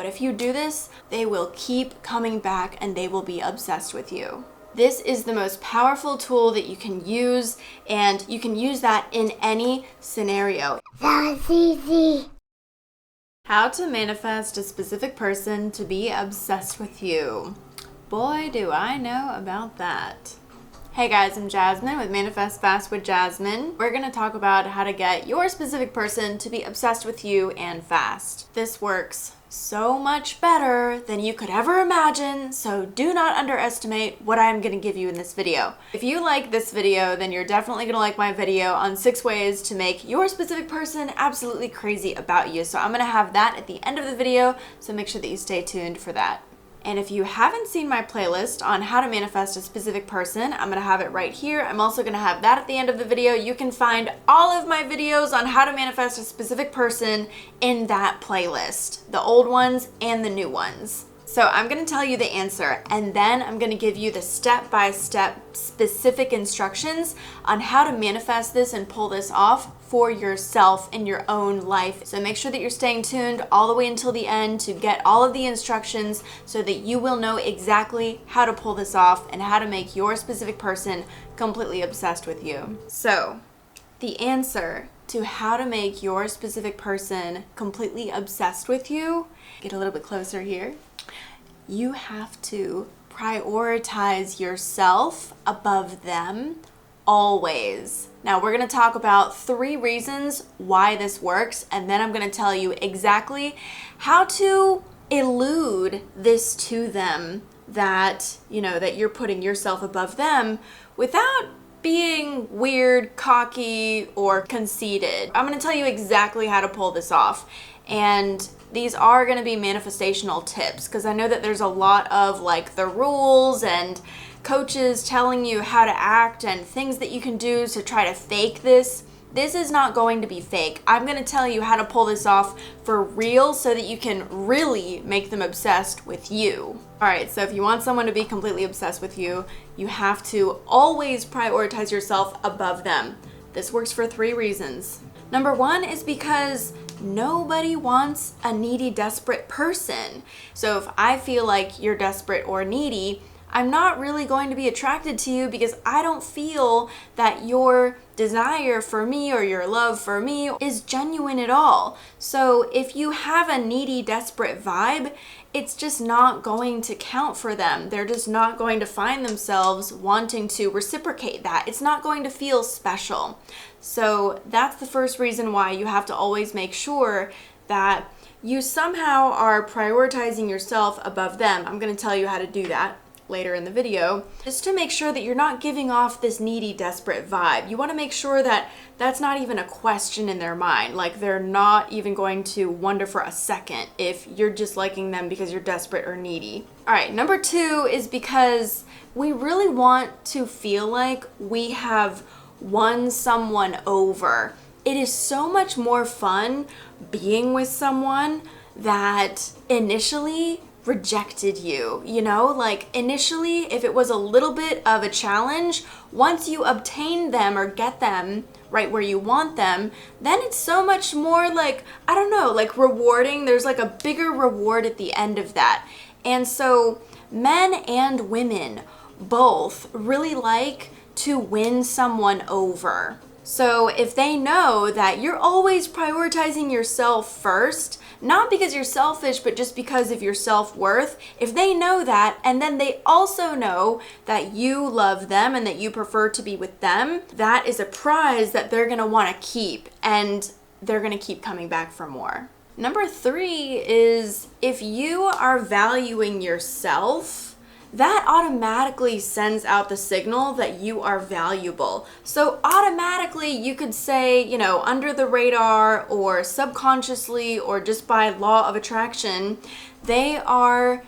But if you do this, they will keep coming back and they will be obsessed with you. This is the most powerful tool that you can use, and you can use that in any scenario. That's easy. How to manifest a specific person to be obsessed with you. Boy, do I know about that. Hey guys, I'm Jasmine with Manifest Fast with Jasmine. We're going to talk about how to get your specific person to be obsessed with you and fast. This works so much better than you could ever imagine, so do not underestimate what I'm going to give you in this video. If you like this video, then you're definitely going to like my video on 6 ways to make your specific person absolutely crazy about you. So I'm going to have that at the end of the video, so make sure that you stay tuned for that. And if you haven't seen my playlist on how to manifest a specific person, I'm going to have it right here. I'm also going to have that at the end of the video. You can find all of my videos on how to manifest a specific person in that playlist, the old ones and the new ones. So I'm going to tell you the answer, and then I'm going to give you the step-by-step specific instructions on how to manifest this and pull this off for yourself in your own life. So make sure that you're staying tuned all the way until the end to get all of the instructions so that you will know exactly how to pull this off and how to make your specific person completely obsessed with you. So the answer to how to make your specific person completely obsessed with you, get a little bit closer here. You have to prioritize yourself above them always. Now we're going to talk about 3 reasons why this works, and then I'm going to tell you exactly how to elude this to them, that that you're putting yourself above them without being weird, cocky, or conceited. I'm going to tell you exactly how to pull this off. And these are going to be manifestational tips, because I know that there's a lot of like the rules and coaches telling you how to act and things that you can do to try to fake this. This is not going to be fake. I'm going to tell you how to pull this off for real so that you can really make them obsessed with you. All right, so if you want someone to be completely obsessed with you, you have to always prioritize yourself above them. This works for 3 reasons. Number 1 is because nobody wants a needy, desperate person. So if I feel like you're desperate or needy, I'm not really going to be attracted to you because I don't feel that your desire for me or your love for me is genuine at all. So if you have a needy, desperate vibe, it's just not going to count for them. They're just not going to find themselves wanting to reciprocate that. It's not going to feel special. So that's the first reason why you have to always make sure that you somehow are prioritizing yourself above them. I'm going to tell you how to do that later in the video, just to make sure that you're not giving off this needy, desperate vibe. You want to make sure that that's not even a question in their mind. Like they're not even going to wonder for a second if you're just liking them because you're desperate or needy. All right, number 2 is because we really want to feel like we have won someone over. It is so much more fun being with someone that initially rejected you, like initially, if it was a little bit of a challenge, once you obtain them or get them right where you want them, then it's so much more like, I don't know, like rewarding. There's like a bigger reward at the end of that. And so men and women both really like to win someone over. So if they know that you're always prioritizing yourself first, not because you're selfish, but just because of your self-worth, if they know that, and then they also know that you love them and that you prefer to be with them, that is a prize that they're gonna wanna keep, and they're gonna keep coming back for more. Number 3 is if you are valuing yourself, that automatically sends out the signal that you are valuable. So automatically you could say, under the radar or subconsciously or just by law of attraction, they are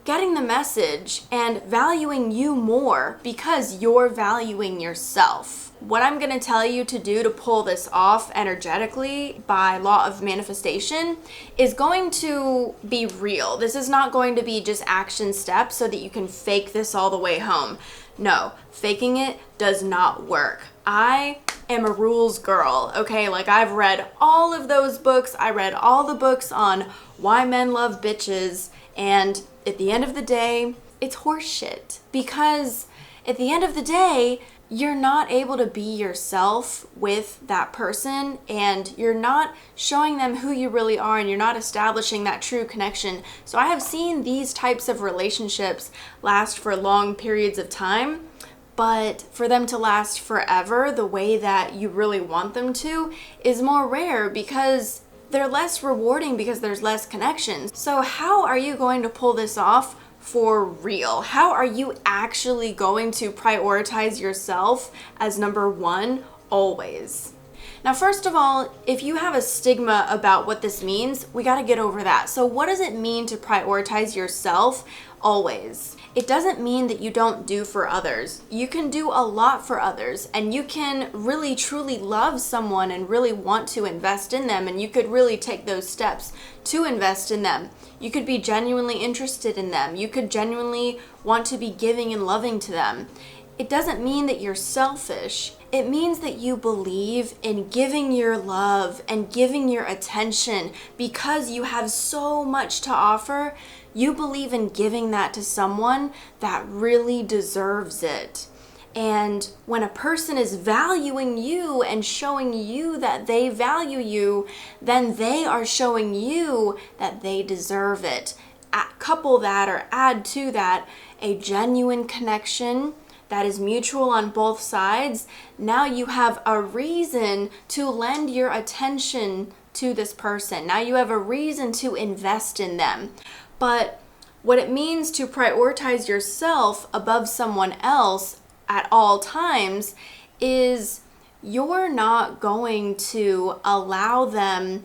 getting the message and valuing you more because you're valuing yourself. What I'm going to tell you to do to pull this off energetically by law of manifestation is going to be real. This is not going to be just action steps so that you can fake this all the way home. No, faking it does not work. I am a rules girl, okay? Like, I've read all of those books. I read all the books on why men love bitches, and at the end of the day, it's horseshit. Because at the end of the day, you're not able to be yourself with that person, and you're not showing them who you really are, and you're not establishing that true connection. So I have seen these types of relationships last for long periods of time, but for them to last forever the way that you really want them to is more rare, because they're less rewarding, because there's less connections. So how are you going to pull this off for real? How are you actually going to prioritize yourself as number one always? Now, first of all, if you have a stigma about what this means, we got to get over that. So what does it mean to prioritize yourself always? It doesn't mean that you don't do for others. You can do a lot for others, and you can really truly love someone and really want to invest in them, and you could really take those steps to invest in them. You could be genuinely interested in them. You could genuinely want to be giving and loving to them. It doesn't mean that you're selfish. It means that you believe in giving your love and giving your attention because you have so much to offer. You believe in giving that to someone that really deserves it. And when a person is valuing you and showing you that they value you, then they are showing you that they deserve it. Couple that, or add to that, a genuine connection that is mutual on both sides. Now you have a reason to lend your attention to this person. Now you have a reason to invest in them. But what it means to prioritize yourself above someone else at all times is you're not going to allow them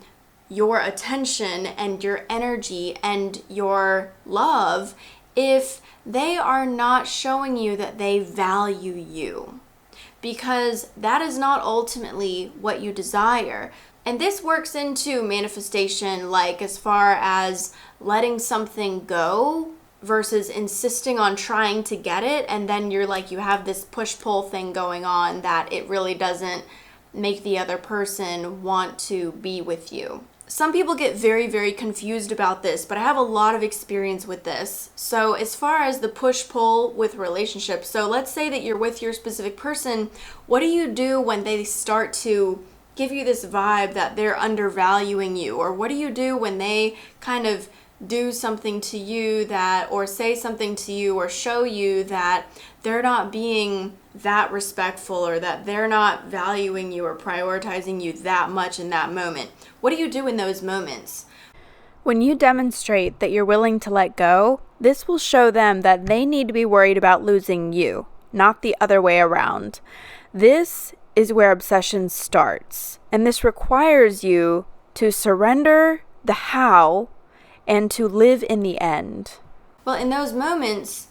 your attention and your energy and your love if they are not showing you that they value you, because that is not ultimately what you desire. And this works into manifestation, like as far as letting something go versus insisting on trying to get it, and then you're like, you have this push-pull thing going on that it really doesn't make the other person want to be with you. Some people get very, very confused about this, but I have a lot of experience with this. So as far as the push-pull with relationships, so let's say that you're with your specific person. What do you do when they start to give you this vibe that they're undervaluing you? Or what do you do when they kind of do something to you that, or say something to you, or show you that they're not being that respectful, or that they're not valuing you or prioritizing you that much in that moment? What do you do in those moments? When you demonstrate that you're willing to let go, this will show them that they need to be worried about losing you, not the other way around. This is where obsession starts, and this requires you to surrender the how and to live in the end. Well, in those moments,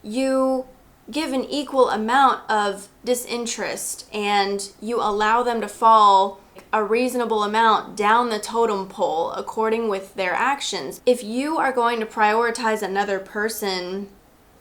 you give an equal amount of disinterest, and you allow them to fall a reasonable amount down the totem pole according with their actions. If you are going to prioritize another person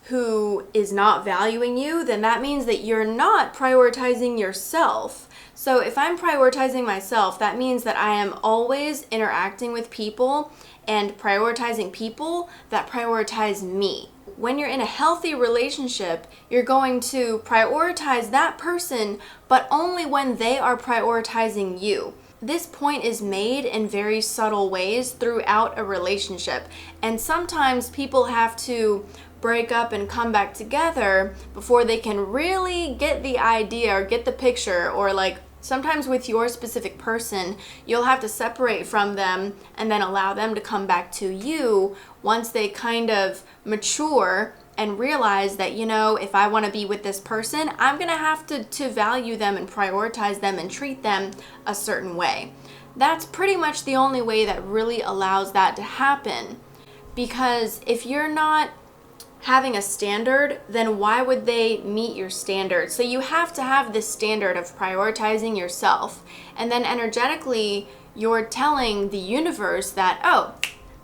who is not valuing you, then that means that you're not prioritizing yourself. So if I'm prioritizing myself, that means that I am always interacting with people and prioritizing people that prioritize me. When you're in a healthy relationship, you're going to prioritize that person, but only when they are prioritizing you. This point is made in very subtle ways throughout a relationship, and sometimes people have to break up and come back together before they can really get the idea or get the picture, or like sometimes with your specific person, you'll have to separate from them and then allow them to come back to you once they kind of mature and realize that, you know, if I want to be with this person, I'm going to have to value them and prioritize them and treat them a certain way. That's pretty much the only way that really allows that to happen. Because if you're not having a standard, then why would they meet your standard? So you have to have this standard of prioritizing yourself. And then energetically, you're telling the universe that, oh,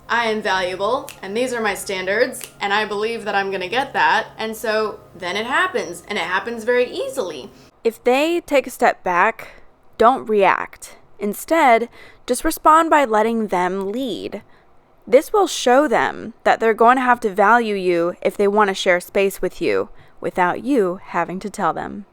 I am valuable, and these are my standards, and I believe that I'm going to get that. And so then it happens, and it happens very easily. If they take a step back, don't react. Instead, just respond by letting them lead. This will show them that they're going to have to value you if they want to share space with you without you having to tell them.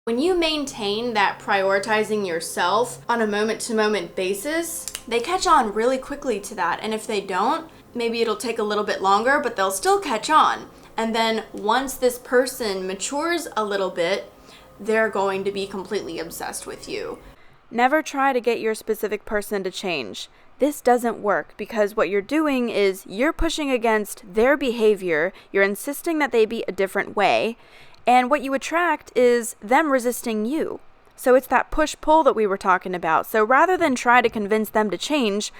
When you maintain that prioritizing yourself on a moment-to-moment basis, they catch on really quickly to that. And if they don't, maybe it'll take a little bit longer, but they'll still catch on. And then once this person matures a little bit, they're going to be completely obsessed with you. Never try to get your specific person to change. This doesn't work because what you're doing is you're pushing against their behavior, you're insisting that they be a different way, and what you attract is them resisting you. So it's that push-pull that we were talking about. So rather than try to convince them to change,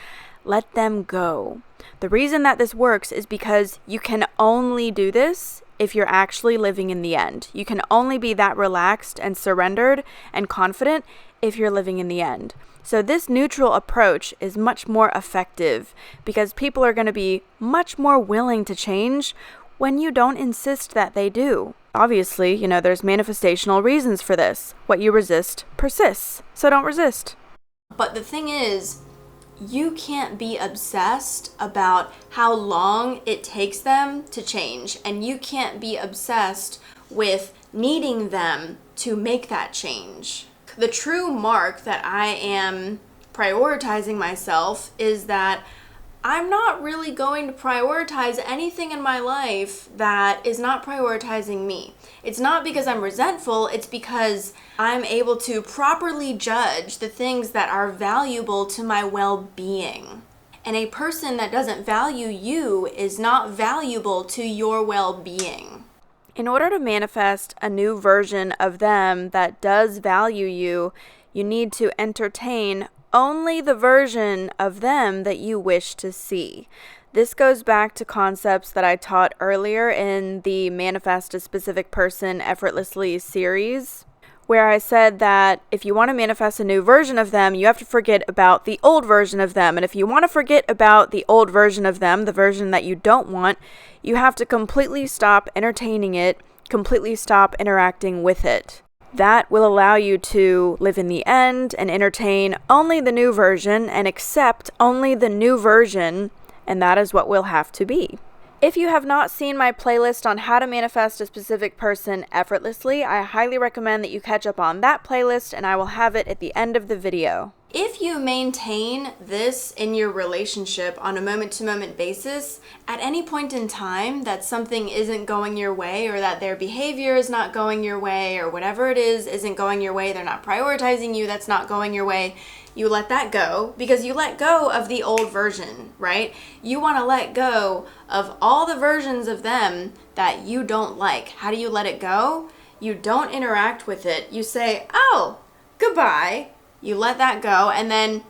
let them go. The reason that this works is because you can only do this if you're actually living in the end. You can only be that relaxed and surrendered and confident if you're living in the end. So this neutral approach is much more effective because people are going to be much more willing to change when you don't insist that they do. Obviously, there's manifestational reasons for this. What you resist persists, so don't resist. But the thing is, you can't be obsessed about how long it takes them to change, and you can't be obsessed with needing them to make that change. The true mark that I am prioritizing myself is that I'm not really going to prioritize anything in my life that is not prioritizing me. It's not because I'm resentful, it's because I'm able to properly judge the things that are valuable to my well-being. And a person that doesn't value you is not valuable to your well-being. In order to manifest a new version of them that does value you, you need to entertain only the version of them that you wish to see. This goes back to concepts that I taught earlier in the Manifest a Specific Person Effortlessly series, where I said that if you want to manifest a new version of them, you have to forget about the old version of them. And if you want to forget about the old version of them, the version that you don't want, you have to completely stop entertaining it, completely stop interacting with it. That will allow you to live in the end and entertain only the new version and accept only the new version, and that is what will have to be. If you have not seen my playlist on how to manifest a specific person effortlessly, I highly recommend that you catch up on that playlist, and I will have it at the end of the video. If you maintain this in your relationship on a moment-to-moment basis, at any point in time that something isn't going your way or that their behavior is not going your way or whatever it is isn't going your way, they're not prioritizing you, that's not going your way, you let that go because you let go of the old version, right? You want to let go of all the versions of them that you don't like. How do you let it go? You don't interact with it. You say, oh, goodbye. You let that go, and then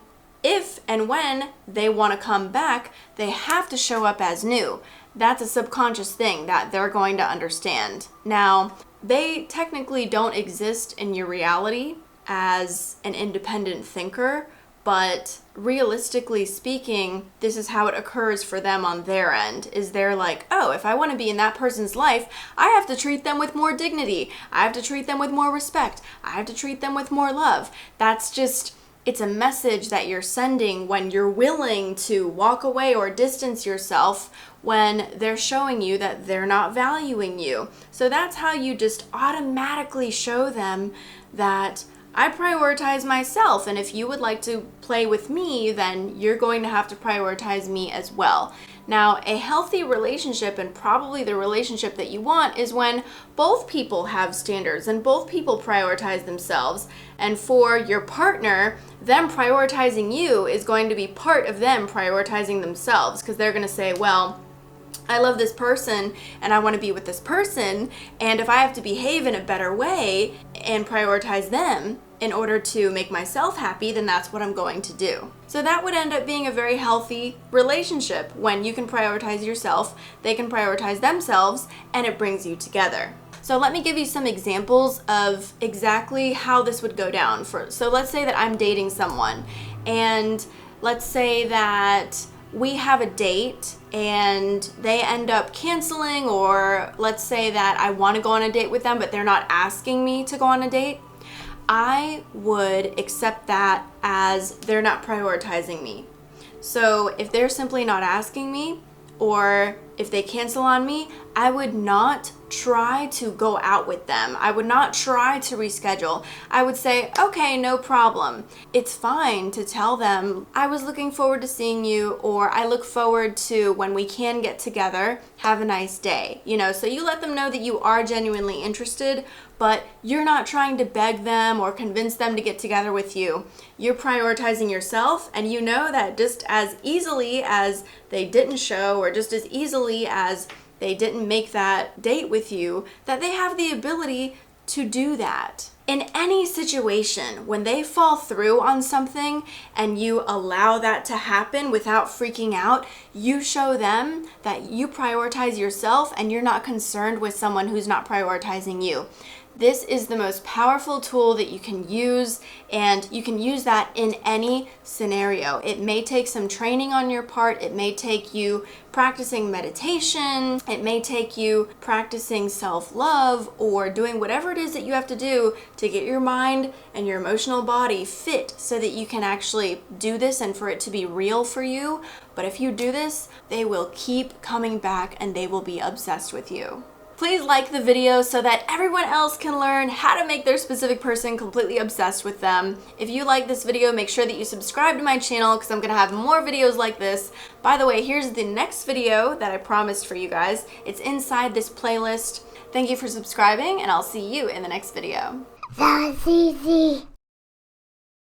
if and when they want to come back, they have to show up as new. That's a subconscious thing that they're going to understand. Now, they technically don't exist in your reality as an independent thinker, but realistically speaking, this is how it occurs for them on their end, is they're like, oh, if I want to be in that person's life, I have to treat them with more dignity. I have to treat them with more respect. I have to treat them with more love. It's a message that you're sending when you're willing to walk away or distance yourself when they're showing you that they're not valuing you. So that's how you just automatically show them that I prioritize myself, and if you would like to play with me, then you're going to have to prioritize me as well. Now, a healthy relationship, and probably the relationship that you want, is when both people have standards and both people prioritize themselves. And for your partner, them prioritizing you is going to be part of them prioritizing themselves, because they're going to say, well, I love this person and I want to be with this person, and if I have to behave in a better way and prioritize them in order to make myself happy, then that's what I'm going to do. So that would end up being a very healthy relationship when you can prioritize yourself, they can prioritize themselves, and it brings you together. So let me give you some examples of exactly how this would go down. So let's say that I'm dating someone, and let's say that we have a date and they end up canceling, or let's say that I want to go on a date with them but they're not asking me to go on a date. I would accept that as they're not prioritizing me. So if they're simply not asking me, or if they cancel on me, I would not try to go out with them. I would not try to reschedule. I would say, okay, no problem. It's fine to tell them, I was looking forward to seeing you, or I look forward to when we can get together. Have a nice day. So you let them know that you are genuinely interested, but you're not trying to beg them or convince them to get together with you. You're prioritizing yourself, and you know that just as easily as they didn't show, or just as easily as they didn't make that date with you, that they have the ability to do that. In any situation, when they fall through on something and you allow that to happen without freaking out, you show them that you prioritize yourself and you're not concerned with someone who's not prioritizing you. This is the most powerful tool that you can use, and you can use that in any scenario. It may take some training on your part. It may take you practicing meditation. It may take you practicing self-love, or doing whatever it is that you have to do to get your mind and your emotional body fit so that you can actually do this and for it to be real for you. But if you do this, they will keep coming back and they will be obsessed with you. Please like the video so that everyone else can learn how to make their specific person completely obsessed with them. If you like this video, make sure that you subscribe to my channel because I'm going to have more videos like this. By the way, here's the next video that I promised for you guys. It's inside this playlist. Thank you for subscribing, and I'll see you in the next video. That was easy.